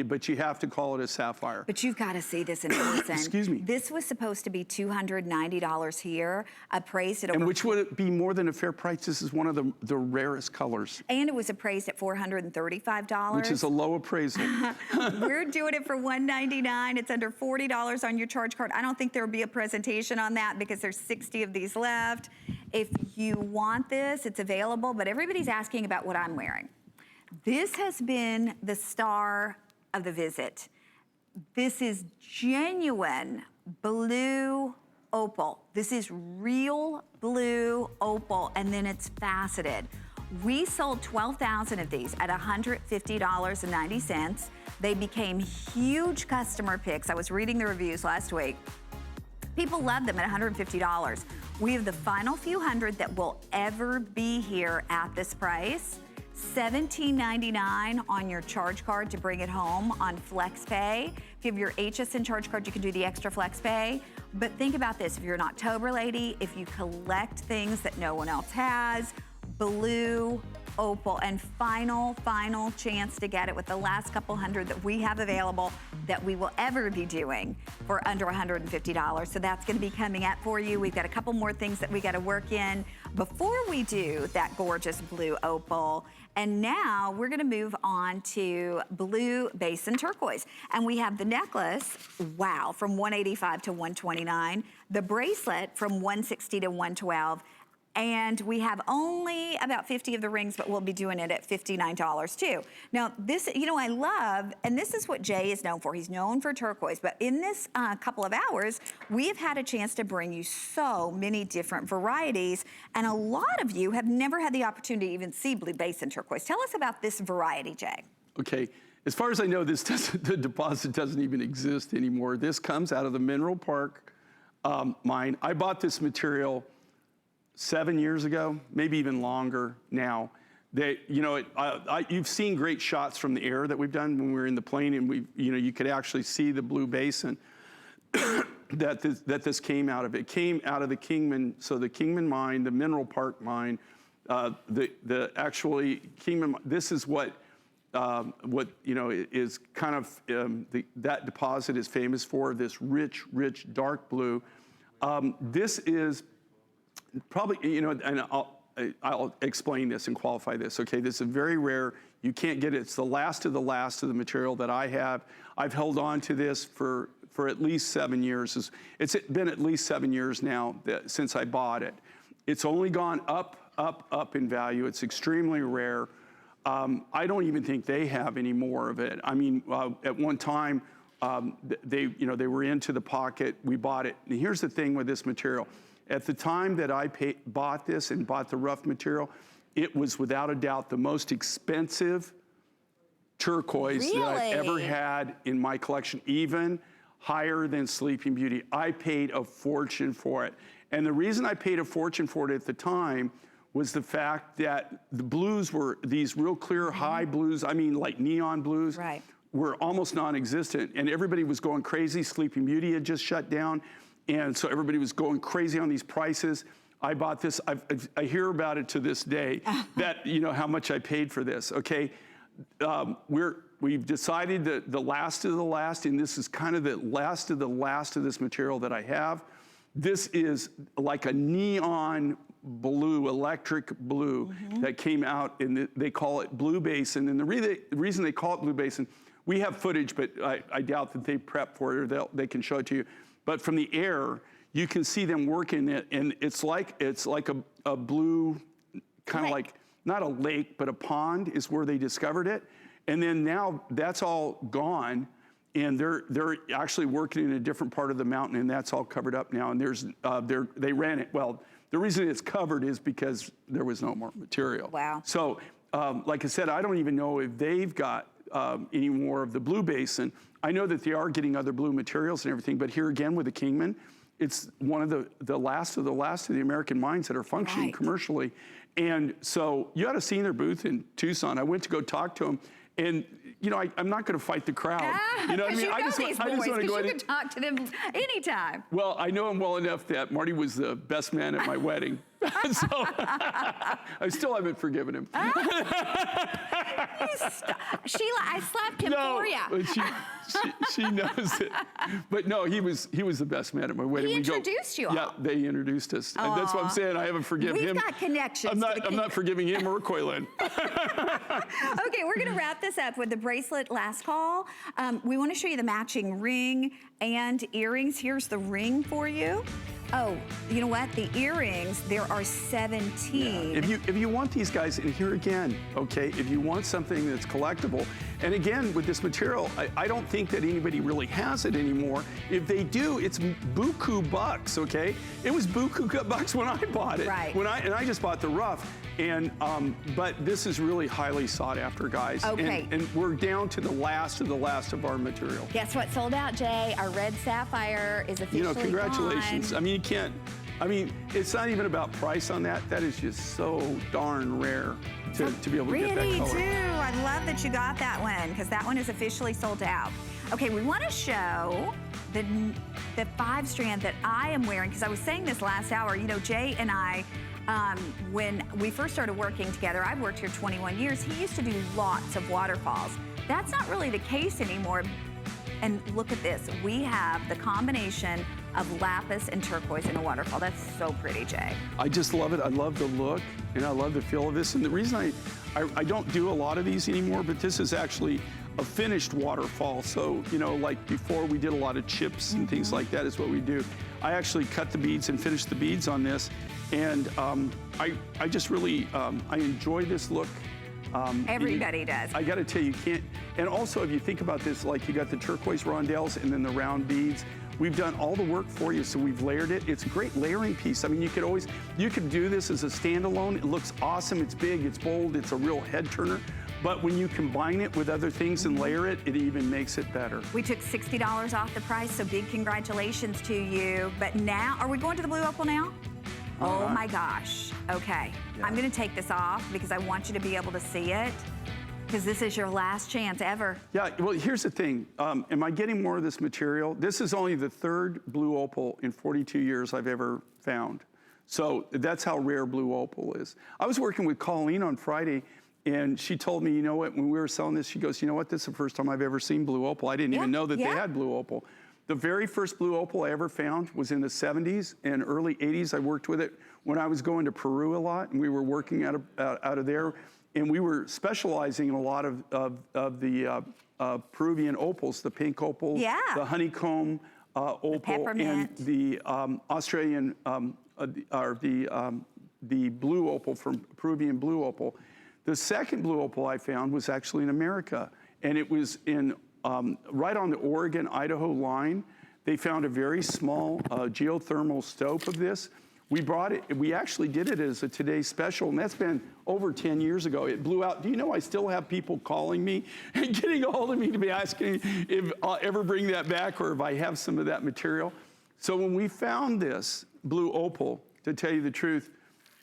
but you have to call it a sapphire. But you've got to see this in person. Excuse me. This was supposed to be $290 here, appraised at over— And which would it be more than a fair price? This is one of the rarest colors. And it was appraised at $435. Which is a low appraisal. We're doing it for $199. It's under $40 on your charge card. I don't think there'll be a presentation on that because there's 60 of these left. If you want this, it's available, but everybody's asking about what I'm wearing. This has been the star of the visit. This is genuine blue opal. This is real blue opal, and then it's faceted. We sold 12,000 of these at $150.90. They became huge customer picks. I was reading the reviews last week. People love them at $150. We have the final few hundred that will ever be here at this price. $17.99 on your charge card to bring it home on FlexPay. If you have your HSN charge card, you can do the extra FlexPay. But think about this, if you're an October lady, if you collect things that no one else has, blue, opal, and final chance to get it with the last couple hundred that we have available that we will ever be doing for under $150. So that's gonna be coming up for you. We've got a couple more things that we gotta work in before we do that gorgeous blue opal. And now we're gonna move on to blue basin turquoise. And we have the necklace, wow, from $185 to $129, the bracelet from $160 to $112, and we have only about 50 of the rings, but we'll be doing it at $59 too. Now this, you know, I love, and this is what Jay is known for. He's known for turquoise, but in this couple of hours, we have had a chance to bring you so many different varieties, and a lot of you have never had the opportunity to even see blue basin turquoise. Tell us about this variety, Jay. Okay, as far as I know, this the deposit doesn't even exist anymore. This comes out of the Mineral Park mine. I bought this material 7 years ago, maybe even longer now. That, you know, you've seen great shots from the air that we've done when we were in the plane, and you could actually see the blue basin that this came out of. It came out of the Kingman, so the Kingman mine, the Mineral Park mine, the actually Kingman. This is what you know is kind of that deposit is famous for. This rich dark blue. This is probably, you know, and I'll explain this and qualify this, okay? This is very rare. You can't get it. It's the last of the material that I have. I've held on to this for at least 7 years. It's been at least 7 years now since I bought it. It's only gone up in value. It's extremely rare. I don't even think they have any more of it. I mean, at one time, they were into the pocket. We bought it. And here's the thing with this material. At the time that I bought this and bought the rough material, it was without a doubt the most expensive turquoise that I've ever had in my collection, even higher than Sleeping Beauty. I paid a fortune for it. And the reason I paid a fortune for it at the time was the fact that the blues were these real clear high blues, I mean like neon blues, were almost non-existent. And everybody was going crazy. Sleeping Beauty had just shut down. And so everybody was going crazy on these prices. I bought this, I hear about it to this day, that, you know, how much I paid for this, okay? We've decided that the last of the last, and this is kind of the last of this material that I have. This is like a neon blue, electric blue that came out, and they call it Blue Basin. And the reason they call it Blue Basin, we have footage, but I doubt that they prep for it, or they can show it to you. But from the air, you can see them working it, and it's like a blue, kind of like, not a lake, but a pond is where they discovered it. And then now that's all gone, and they're actually working in a different part of the mountain, and that's all covered up now. And they ran it. Well, the reason it's covered is because there was no more material. Wow. So, like I said, I don't even know if they've got any more of the blue basin. I know that they are getting other blue materials and everything, but here again with the Kingman, it's one of the last of the American mines that are functioning commercially. And so you ought to see their booth in Tucson. I went to go talk to them, and you know, I'm not going to fight the crowd. You know what I mean? I just want to go ahead. You can talk to them anytime. Well, I know him well enough that Marty was the best man at my wedding. So I still haven't forgiven him. Sheila, I slapped him for you. But she knows it. But no, he was the best man at my wedding. He introduced you all. Yeah, they introduced us. And that's what I'm saying. I haven't forgiven him. We've got connections. I'm not forgiving him or Coylin. Okay, we're gonna wrap this up with the bracelet last call. We wanna show you the matching ring and earrings. Here's the ring for you. Oh, you know what? The earrings, there are 17. Yeah. If you want these guys, and here again, okay, if you want something that's collectible, and again, with this material, I don't think that anybody really has it anymore. If they do, it's buku bucks, okay? It was buku bucks when I bought it. Right. And I just bought the rough. And, but this is really highly sought after, guys. Okay. And we're down to the last of our material. Guess what sold out, Jay? Our red sapphire is officially congratulations. gone. I mean, you can't, I mean, it's not even about price on that. That is just so darn rare to be able to get that Pretty color. too. I love that you got that one because that one is officially sold out. Okay, we want to show the 5-strand that I am wearing because I was saying this last hour. You know, Jay and I, when we first started working together, I've worked here 21 years. He used to do lots of waterfalls. That's not really the case anymore. And look at this. We have the combination of lapis and turquoise in a waterfall. That's so pretty, Jay. I just love it. I love the look and I love the feel of this. And the reason I don't do a lot of these anymore, but this is actually a finished waterfall. So, you know, like before we did a lot of chips and things like that is what we do. I actually cut the beads and finished the beads on this. And I just really, I enjoy this look. Everybody does. I gotta tell you, you can't, and also if you think about this, like you got the turquoise rondelles and then the round beads, we've done all the work for you, so we've layered it. It's a great layering piece. I mean, you could do this as a standalone. It looks awesome, it's big, it's bold, it's a real head turner. But when you combine it with other things and layer it, it even makes it better. We took $60 off the price, so big congratulations to you. But now, are we going to the blue opal now? Oh my gosh. Okay. Yeah. I'm going to take this off because I want you to be able to see it because this is your last chance ever. Yeah, well, here's the thing. Am I getting more of this material? This is only the 3rd blue opal in 42 years I've ever found. So that's how rare blue opal is. I was working with Colleen on Friday and she told me, you know what, when we were selling this, she goes, you know what, this is the first time I've ever seen blue opal. I didn't even know that they had blue opal. The very first blue opal I ever found was in the 70s and early 80s. I worked with it when I was going to Peru a lot, and we were working out of there, and we were specializing in a lot of the Peruvian opals, the pink opal, the honeycomb opal, and the Australian, the blue opal from Peruvian blue opal. The second blue opal I found was actually in America, and it was in right on the Oregon-Idaho line. They found a very small geothermal stope of this. We brought it, we actually did it as a Today Special, and that's been over 10 years ago. It blew out. Do you know I still have people calling me and getting a hold of me to be asking if I'll ever bring that back or if I have some of that material? So when we found this blue opal, to tell you the truth,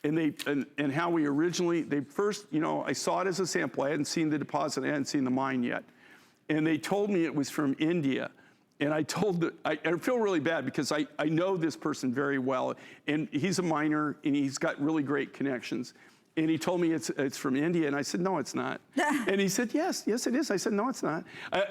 and how we originally, they first, you know, I saw it as a sample. I hadn't seen the deposit, I hadn't seen the mine yet. And they told me it was from India. And I feel really bad because I know this person very well. And he's a miner and he's got really great connections. And he told me it's from India. And I said, no, it's not. And he said, yes, it is. I said, no, it's not.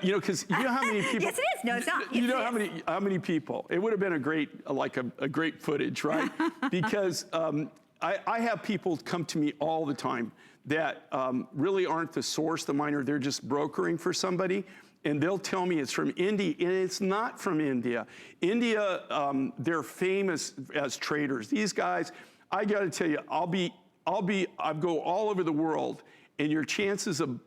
You know, because you know how many people. Yes, it is. No, it's not. You know how many people. It would have been a great footage, right? Because I have people come to me all the time that really aren't the source, the miner. They're just brokering for somebody. And they'll tell me it's from India, and it's not from India. India, they're famous as traders. These guys, I got to tell you, I go all over the world, and your chances of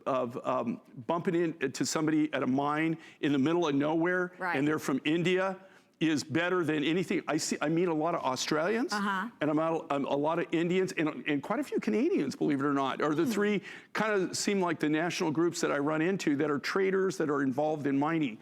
bumping into somebody at a mine in the middle of nowhere, and they're from India, is better than anything. I meet a lot of Australians, and I met a lot of Indians, and quite a few Canadians, believe it or not, are the three kind of seem like the national groups that I run into that are traders that are involved in mining.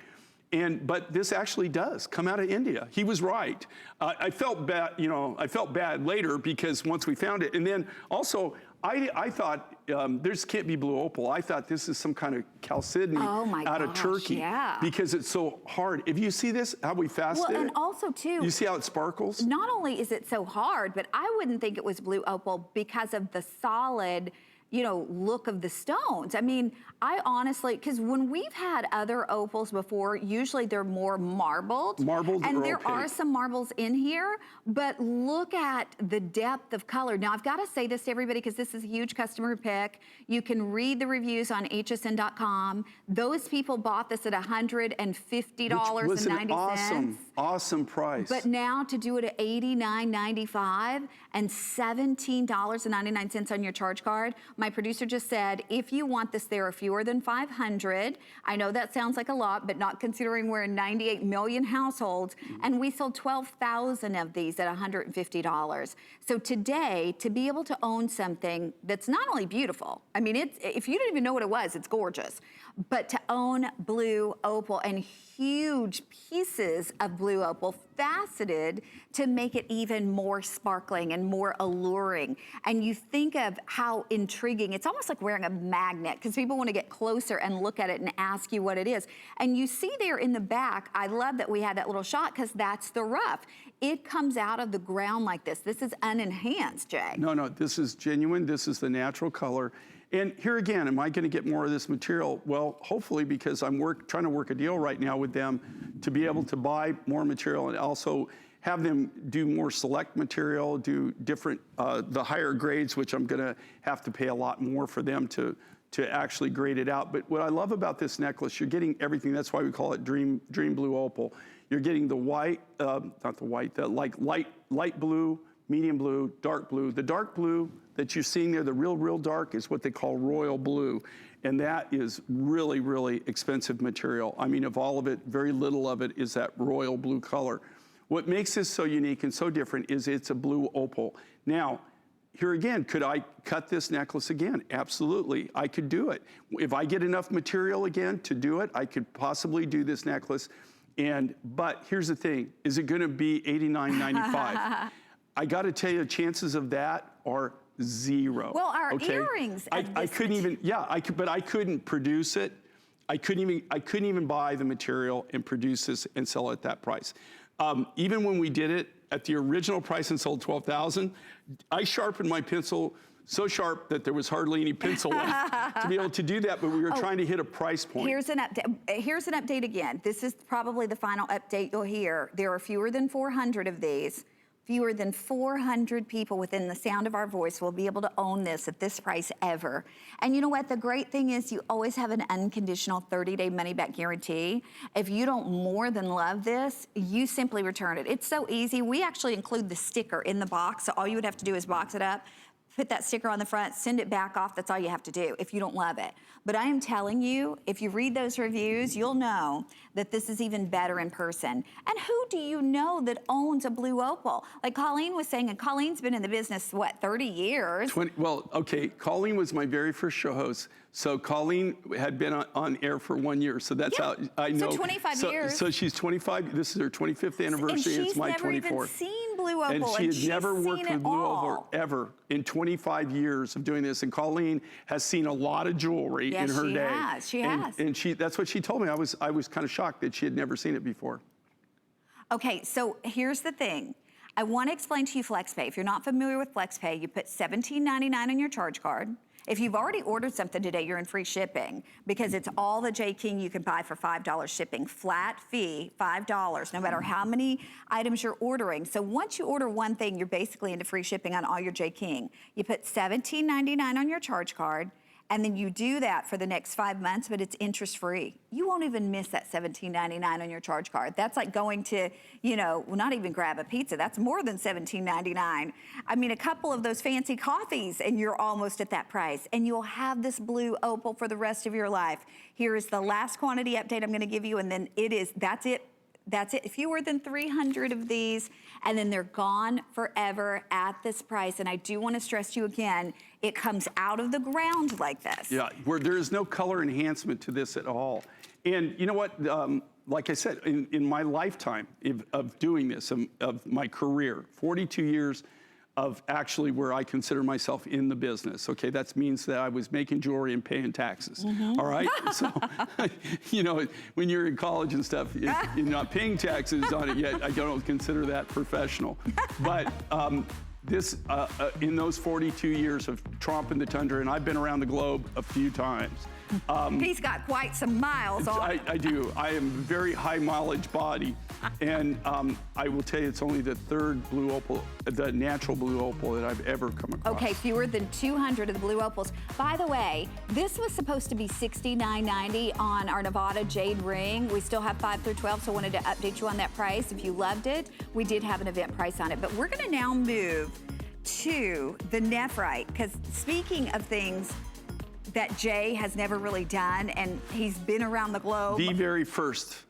But this actually does come out of India. He was right. I felt bad, you know, I felt bad later because once we found it, and then also, I thought this can't be blue opal. I thought this is some kind of chalcedony out of Turkey because it's so hard. If you see this, how we fast it. Well, and also too, you see how it sparkles? Not only is it so hard, but I wouldn't think it was blue opal because of the solid, you know, look of the stones. I mean, I honestly, because when we've had other opals before, usually they're more marbled. Marbled and or there opaque. are some marbles in here, but look at the depth of color. Now, I've got to say this to everybody because this is a huge customer pick. You can read the reviews on hsn.com. Those people bought this at $150.90. Which was an awesome price. But now to do it at $89.95 and $17.99 on your charge card, my producer just said, if you want this, there are fewer than 500. I know that sounds like a lot, but not considering we're in 98 million households, and we sold 12,000 of these at $150. So today, to be able to own something that's not only beautiful, I mean, if you didn't even know what it was, it's gorgeous, but to own blue opal and huge pieces of blue blue opal faceted to make it even more sparkling and more alluring. And you think of how intriguing, it's almost like wearing a magnet because people want to get closer and look at it and ask you what it is. And you see there in the back, I love that we had that little shot because that's the rough. It comes out of the ground like this. This is unenhanced, Jay. No, this is genuine. This is the natural color. And here again, am I going to get more of this material? Well, hopefully, because I'm trying to work a deal right now with them to be able to buy more material and also have them do more select material, do different, the higher grades, which I'm going to have to pay a lot more for them to actually grade it out. But what I love about this necklace, you're getting everything. That's why we call it Dream Blue Opal. You're getting the white, not the white, the like light blue, medium blue, dark blue. The dark blue that you're seeing there, the real dark, is what they call royal blue. And that is really, really expensive material. I mean, of all of it, very little of it is that royal blue color. What makes this so unique and so different is it's a blue opal. Now, here again, could I cut this necklace again? Absolutely, I could do it. If I get enough material again to do it, I could possibly do this necklace. But here's the thing, is it gonna be $89.95? I gotta tell you, chances of that are zero. Well, our earrings. I couldn't even, but I couldn't produce it. I couldn't even buy the material and produce this and sell it at that price. Even when we did it at the original price and sold $12,000, I sharpened my pencil so sharp that there was hardly any pencil left to be able to do that, but we were trying to hit a price point. Here's an update again. This is probably the final update you'll hear. There are fewer than 400 of these. Fewer than 400 people within the sound of our voice will be able to own this at this price ever. And you know what? The great thing is you always have an unconditional 30-day money-back guarantee. If you don't more than love this, you simply return it. It's so easy. We actually include the sticker in the box, so all you would have to do is box it up, put that sticker on the front, send it back off. That's all you have to do if you don't love it. But I am telling you, if you read those reviews, you'll know that this is even better in person. And who do you know that owns a blue opal? Like Colleen was saying, and Colleen's been in the business, what, 30 years? Well, okay, Colleen was my very first show host. So Colleen had been on air for 1 year, so that's how I know. So 25 years. So she's 25, this is her 25th anniversary, and it's my 24th. And she's never even seen blue opal, and she had never worked with blue opal ever in 25 years of doing this. And Colleen has seen a lot of jewelry in her day. She has. And that's what she told me. I was kind of shocked that she had never seen it before. Okay, so here's the thing. I want to explain to you FlexPay. If you're not familiar with FlexPay, you put $17.99 on your charge card. If you've already ordered something today, you're in free shipping because it's all the J. King you can buy for $5 shipping. Flat fee, $5, no matter how many items you're ordering. So once you order one thing, you're basically into free shipping on all your J. King. You put $17.99 on your charge card, and then you do that for the next 5 months, but it's interest-free. You won't even miss that $17.99 on your charge card. That's like going to, well, not even grab a pizza. That's more than $17.99. I mean, a couple of those fancy coffees, and you're almost at that price. And you'll have this blue opal for the rest of your life. Here is the last quantity update I'm gonna give you, and then that's it. That's it, fewer than 300 of these, and then they're gone forever at this price. And I do want to stress to you again, it comes out of the ground like this. Yeah, where there is no color enhancement to this at all. And you know what, like I said, in my lifetime of doing this, of my career, 42 years of actually where I consider myself in the business. Okay, that means that I was making jewelry and paying taxes. All right, so when you're in college and stuff, you're not paying taxes on it yet. I don't consider that professional. But this, in those 42 years of tromping the tundra, and I've been around the globe a few times. He's got quite some miles on. I do. I am a very high mileage body. And I will tell you, it's only the third blue opal, the natural blue opal that I've ever come across. Okay, fewer than 200 of the blue opals. By the way, this was supposed to be $69.90 on our Nevada jade ring. We still have 5 through 12, so I wanted to update you on that price. If you loved it, we did have an event price on it. But we're gonna now move to the nephrite, because speaking of things that Jay has never really done, and he's been around the globe. The very first.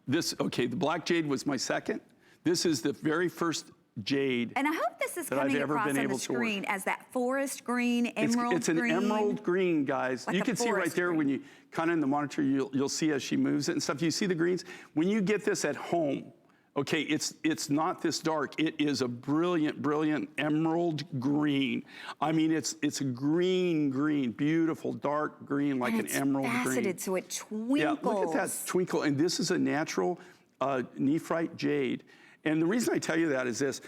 The black jade was my second. This is the very first jade. And I hope this is coming across on the screen as that forest green, emerald green. It's an emerald green, guys. Like you can see right there when you kind of in the monitor, you'll see as she moves it and stuff. You see the greens? When you get this at home, Okay, it's not this dark. It is a brilliant, brilliant emerald green. I mean, it's a green, beautiful, dark green, like an emerald green. It's faceted, so it twinkles. Yeah, look at that twinkle. And this is a natural nephrite jade. And the reason I tell you that is this.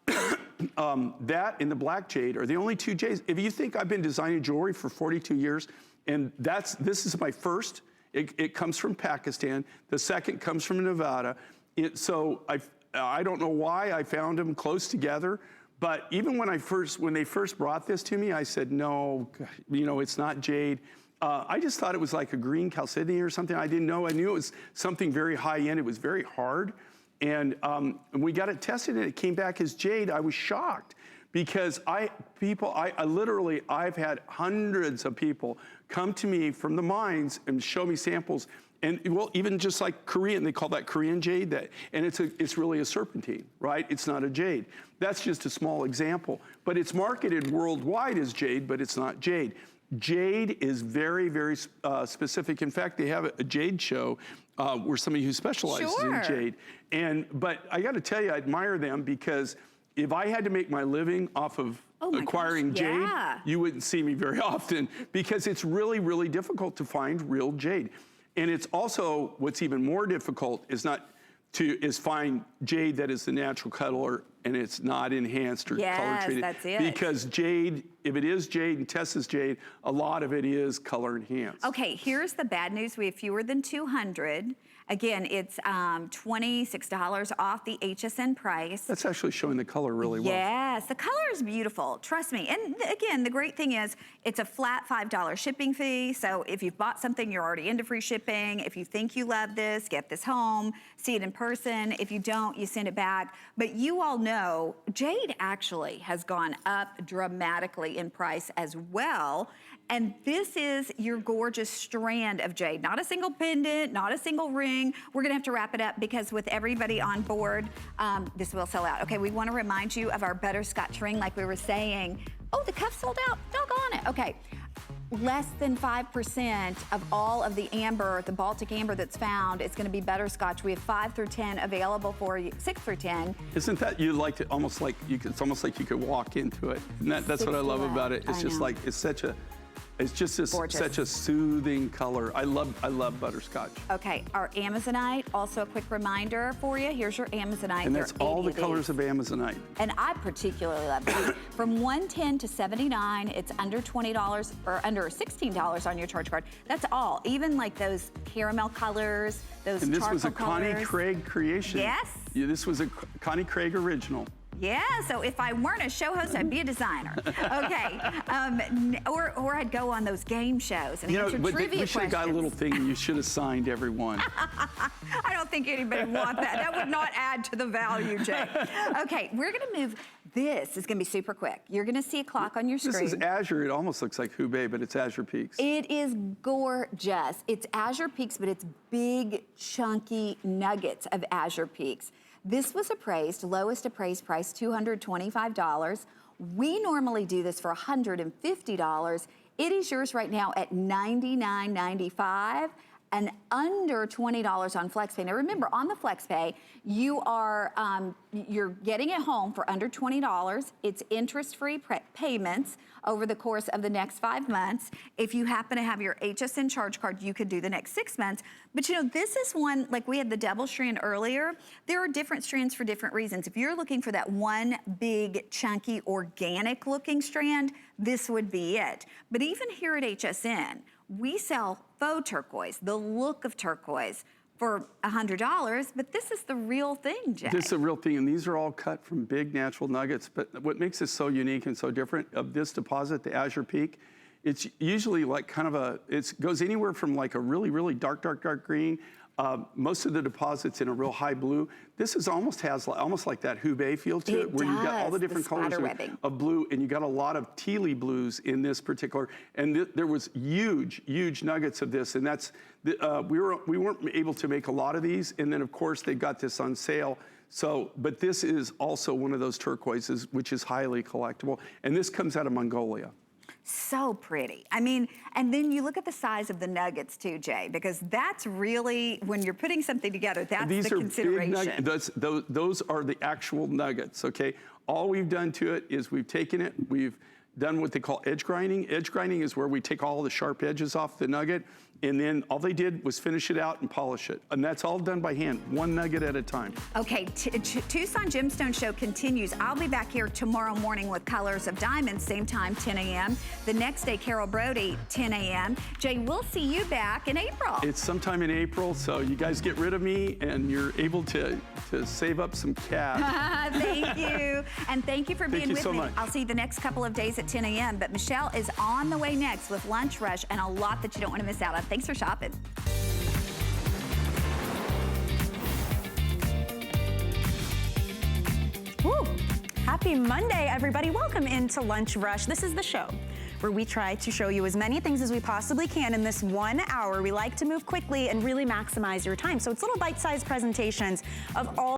That and the black jade are the only two jades. If you think I've been designing jewelry for 42 years, and this is my first, it comes from Pakistan. The second comes from Nevada. So I don't know why I found them close together, but even when they first brought this to me, I said, no, it's not jade. I just thought it was like a green chalcedony or something. I didn't know. I knew it was something very high end. It was very hard. And we got it tested and it came back as jade. I was shocked because I've had hundreds of people come to me from the mines and show me samples. And well, even just like Korean, they call that Korean jade, and it's really a serpentine, right? It's not a jade. That's just a small example. But it's marketed worldwide as jade, but it's not jade. Jade is very, very specific. In fact, they have a jade show where somebody who specializes in jade. But I got to tell you, I admire them because if I had to make my living off of acquiring jade, you wouldn't see me very often because it's really, really difficult to find real jade. And it's also, what's even more difficult is find jade that is the natural color and it's not enhanced or color treated. That's it. Because jade, if it is jade and Tessa's jade, a lot of it is color enhanced. Okay, here's the bad news. We have fewer than 200. Again, it's $26 off the HSN price. That's actually showing the color really well. Yes, the color is beautiful, trust me. And again, the great thing is it's a flat $5 shipping fee. So if you've bought something, you're already into free shipping. If you think you love this, get this home, see it in person. If you don't, you send it back. But you all know jade actually has gone up dramatically in price as well. And this is your gorgeous strand of jade. Not a single pendant, not a single ring. We're gonna have to wrap it up because with everybody on board, this will sell out. Okay, we wanna remind you of our butterscotch ring like we were saying. Oh, the cuff sold out, doggone it. Okay, less than 5% of all of the amber, the Baltic amber that's found, is gonna be butterscotch. We have 5 through 10 available for you, 6 through 10. Isn't that, it's almost like you could walk into it. And that's what I love about it. It's just like, it's just such a soothing color. I love butterscotch. Okay, our Amazonite, also a quick reminder for you. Here's your Amazonite. And that's all the colors of Amazonite. And I particularly love it. From $110 to $79, it's under $20 or under $16 on your charge card. That's all. Even like those caramel colors, those charcoal colors. And this was a Connie Craig creation. Yes. Yeah, this was a Connie Craig original. Yeah, so if I weren't a show host, I'd be a designer. Okay, or I'd go on those game shows and answer trivia questions. We should have got a little thing you should have signed everyone. I don't think anybody would want that. That would not add to the value, Jay. Okay, we're gonna move. This is gonna be super quick. You're gonna see a clock on your screen. This is Azure. It almost looks like Hubei, but it's Azure Peaks. It is gorgeous. It's Azure Peaks, but it's big, chunky nuggets of Azure Peaks. This was appraised, lowest appraised price, $225. We normally do this for $150. It is yours right now at $99.95 and under $20 on FlexPay. Now remember, on the FlexPay, you are, you're getting it home for under $20. It's interest-free payments over the course of the next 5 months. If you happen to have your HSN charge card, you could do the next 6 months. But you know, this is one, like we had the double strand earlier, there are different strands for different reasons. If you're looking for that one big, chunky, organic looking strand, this would be it. But even here at HSN, we sell faux turquoise, the look of turquoise, for $100, but this is the real thing, Jay. This is the real thing, and these are all cut from big natural nuggets. But what makes this so unique and so different of this deposit, the Azure Peak, it's usually like kind of it goes anywhere from like a really, really dark, dark, dark green. Most of the deposits in a real high blue. This is almost like that Hubei feel to it, where you got all the different colors of blue, and you got a lot of tealy blues in this particular. And there was huge, huge nuggets of this, and that's we weren't able to make a lot of these, and then of course they got this on sale. So, but this is also one of those turquoises which is highly collectible, and this comes out of Mongolia. So pretty. I mean, and then you look at the size of the nuggets too, Jay, because that's really, when you're putting something together, that's These the are consideration. big nuggets. Those are the actual nuggets, okay? All we've done to it is we've taken it, we've done what they call edge grinding. Edge grinding is where we take all the sharp edges off the nugget, and then all they did was finish it out and polish it. And that's all done by hand, one nugget at a time. Okay, Tucson Gemstone Show continues. I'll be back here tomorrow morning with Colors of Diamonds, same time, 10 a.m. The next day, Carol Brody, 10 a.m. Jay, we'll see you back in April. It's sometime in April, so you guys get rid of me and you're able to save up some cash. Thank you. And thank you for being with me. Much. I'll see you the next couple of days at 10 a.m. But Michelle is on the way next with Lunch Rush and a lot that you don't want to miss out on. Thanks for shopping. Woo! Happy Monday, everybody. Welcome into Lunch Rush. This is the show where we try to show you as many things as we possibly can in this 1 hour. We like to move quickly and really maximize your time. So it's little bite-sized presentations of all